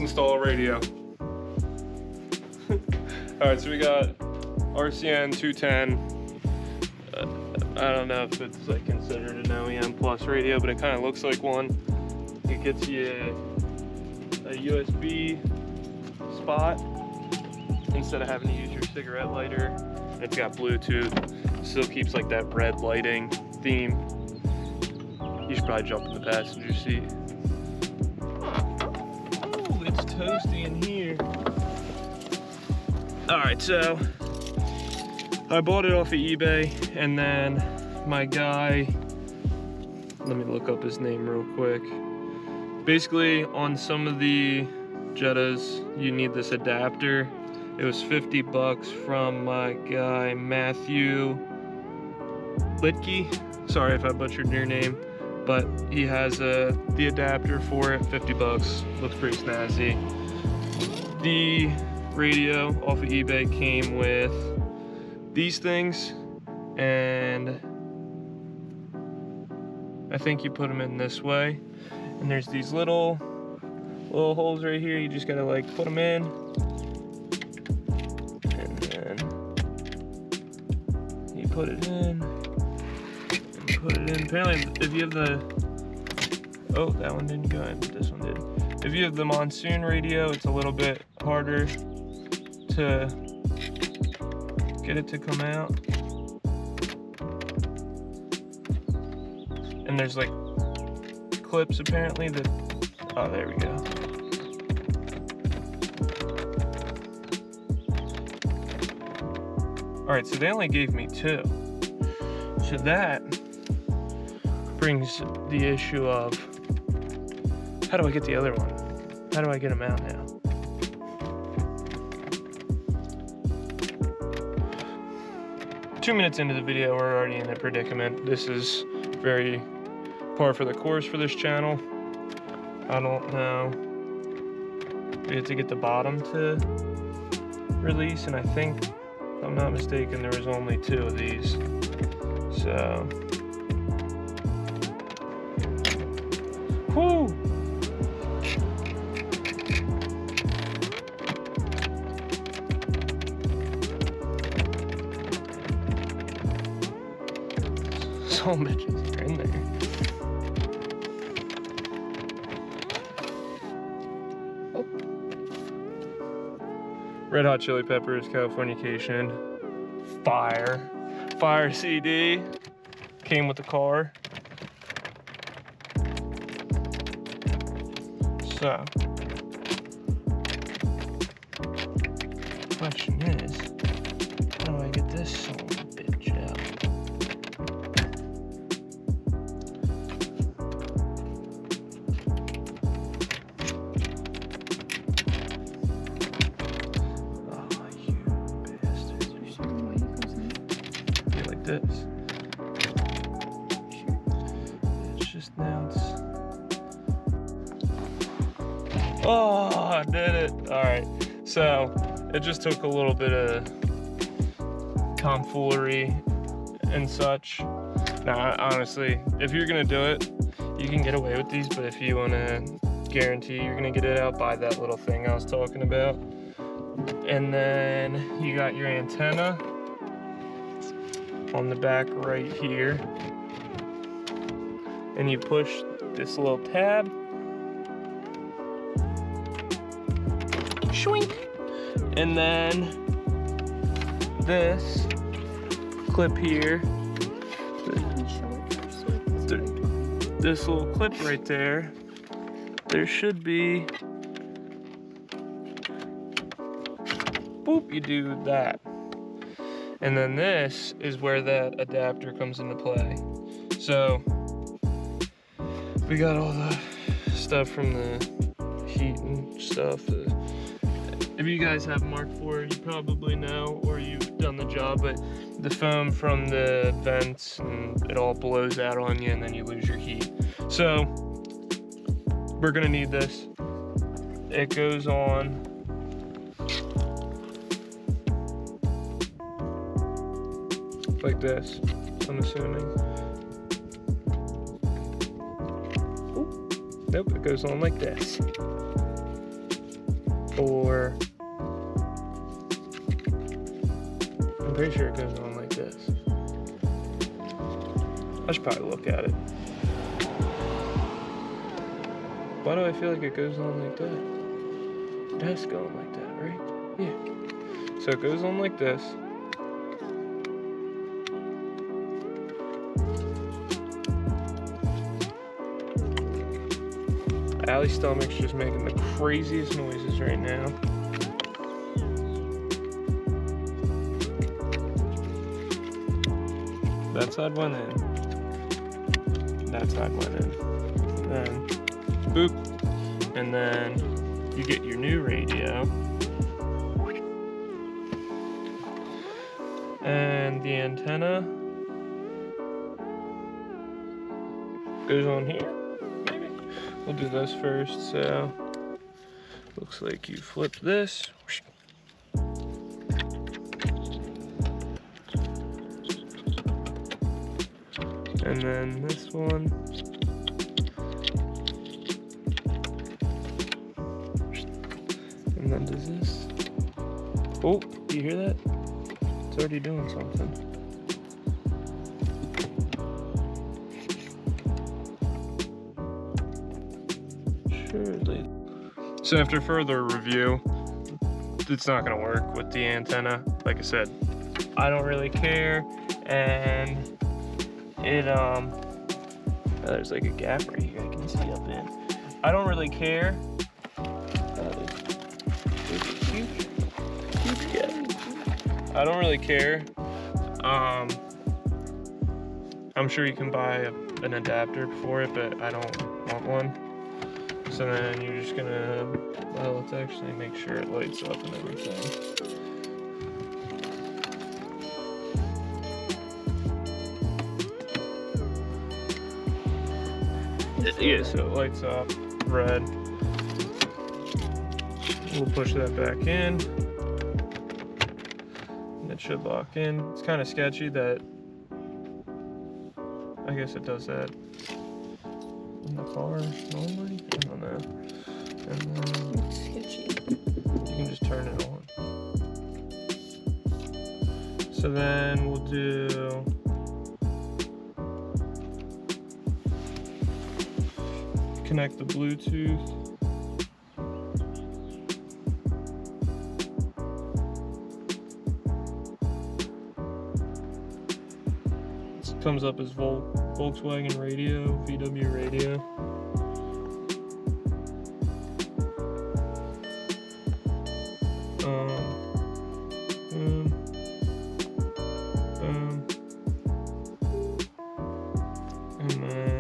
Let's install a radio. Alright, so we got RCN210. I don't know if it's like considered an OEM plus radio, but it kind of looks like one. It gets you a USB spot instead of having to use your cigarette lighter. And it's got Bluetooth. Still keeps like that red lighting theme. You should probably jump in the passenger seat. Oh, it's toasty in here. Alright, so I bought it off of eBay, and then my guy, let me look up his name real quick. Basically, on some of the Jettas, you need this adapter. It was 50 bucks from my guy, Matthew Litke. Sorry if I butchered your name, but he has the adapter for it, 50 bucks. Looks pretty snazzy. The radio off of eBay came with these things, and I think you put them in this way, and there's these little holes right here. You just gotta like put them in, and then you put it in and put it in. Apparently if you have the, oh, that one didn't go in, but this one did. If you have the monsoon radio, it's a little bit harder to get it to come out. And there's like clips apparently that, oh, there we go. All right, so they only gave me 2. So that brings the issue of, how do I get the other one? How do I get them out now? Two minutes into the video, we're already in a predicament. This is very par for the course for this channel. I don't know. We have to get the bottom to release, and I think, if I'm not mistaken, there was only 2 of these. So, whoo! Some bitches are in there. Oh. Red Hot Chili Peppers, Californication. Fire CD. Came with the car. So, the question is, how do I get this son of a bitch out? This. It's just now oh, I did it. All right, so it just took a little bit of tomfoolery and such. Now, honestly, if you're gonna do it, you can get away with these, but if you wanna guarantee you're gonna get it out, buy that little thing I was talking about. And then you got your antenna on the back right here, and you push this little tab, shwink, and then this clip here, this little clip right there, there should be, boop, you do that. And then this is where that adapter comes into play. So we got all the stuff from the heat and stuff. If you guys have Mark IV, you probably know, or you've done the job, but the foam from the vents, and it all blows out on you, and then you lose your heat. So we're gonna need this. It goes on like this, I'm assuming. Ooh. Nope, it goes on like this. or I'm pretty sure it goes on like this. I should probably look at it. Why do I feel like it goes on like that? It has to go on like that, right? Yeah. So it goes on like this. Allie's stomach's just making the craziest noises right now. That side went in. That side went in. And then, boop. And then you get your new radio. And the antenna goes on here. We'll do this first, so looks like you flip this. And then this one. And then does this. Oh, do you hear that? It's already doing something. Surely. So after further review, it's not gonna work with the antenna. Like I said, I don't really care, and it there's like a gap right here I can see up in. I don't really care. There's a huge gap. I don't really care. I'm sure you can buy an adapter for it, but I don't want one. So then you're just gonna, well, let's actually make sure it lights up and everything. Yeah, so it lights up red. We'll push that back in. And it should lock in. It's kind of sketchy that, I guess it does that in the car normally? I don't know. And then It's sketchy. you can just turn it on. So then we'll do connect the Bluetooth. It comes up as Volkswagen radio, VW radio. And then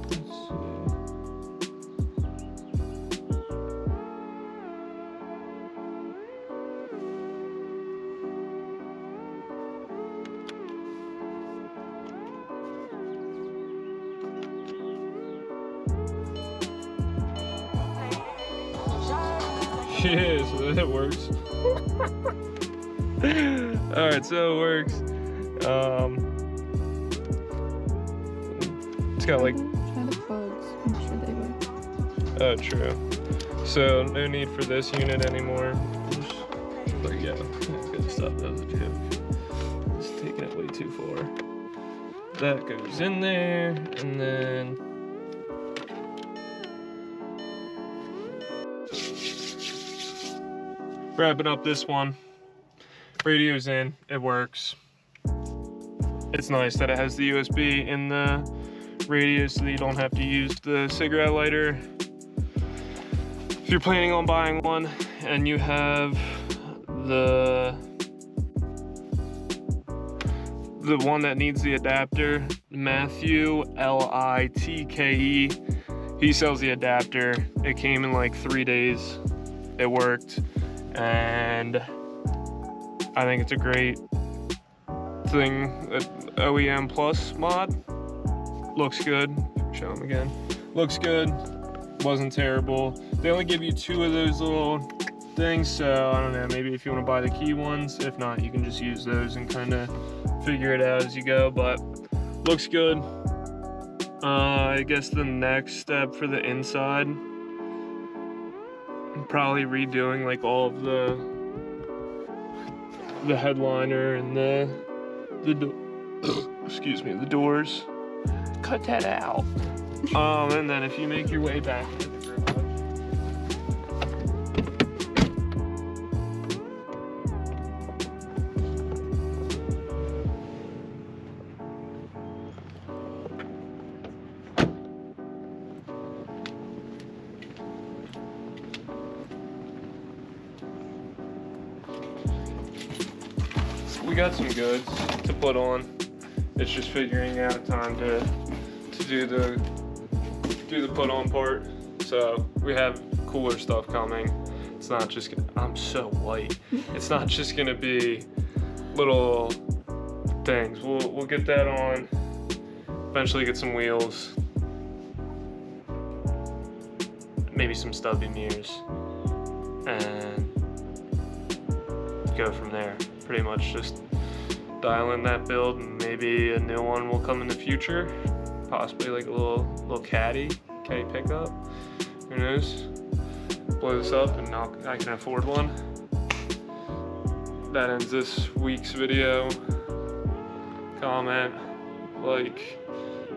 let's see. Yeah, so that works. Alright, so it works. It's got like... Try the plugs, make sure they work. Oh, true. So, no need for this unit anymore. There you go. That's good stuff. That was a joke. Just taking it way too far. That goes in there, and then... wrapping up this one. Radio's in, it works. It's nice that it has the USB in the radio so that you don't have to use the cigarette lighter. If you're planning on buying one and you have the one that needs the adapter, Matthew, L-I-T-K-E, he sells the adapter. It came in like 3 days. It worked. And I think it's a great thing. OEM Plus mod looks good. Show them again. Looks good. Wasn't terrible. They only give you 2 of those little things, so I don't know. Maybe if you want to buy the key ones. If not, you can just use those and kind of figure it out as you go. But looks good. I guess the next step for the inside, I'm probably redoing like all of the headliner and excuse me, the doors. Cut that out. And then if you make your way back into the garage. We got some goods to put on. It's just figuring out time to do the put on part. So we have cooler stuff coming. It's not just I'm so white. It's not just gonna be little things. We'll get that on. Eventually get some wheels. Maybe some stubby mirrors. And go from there. Pretty much just dial in that build, and maybe a new one will come in the future. Possibly like a little caddy pickup. Who knows? Blow this up and I can afford one. That ends this week's video. Comment, like,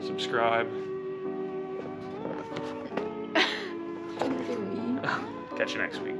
subscribe. What do you mean? Catch you next week.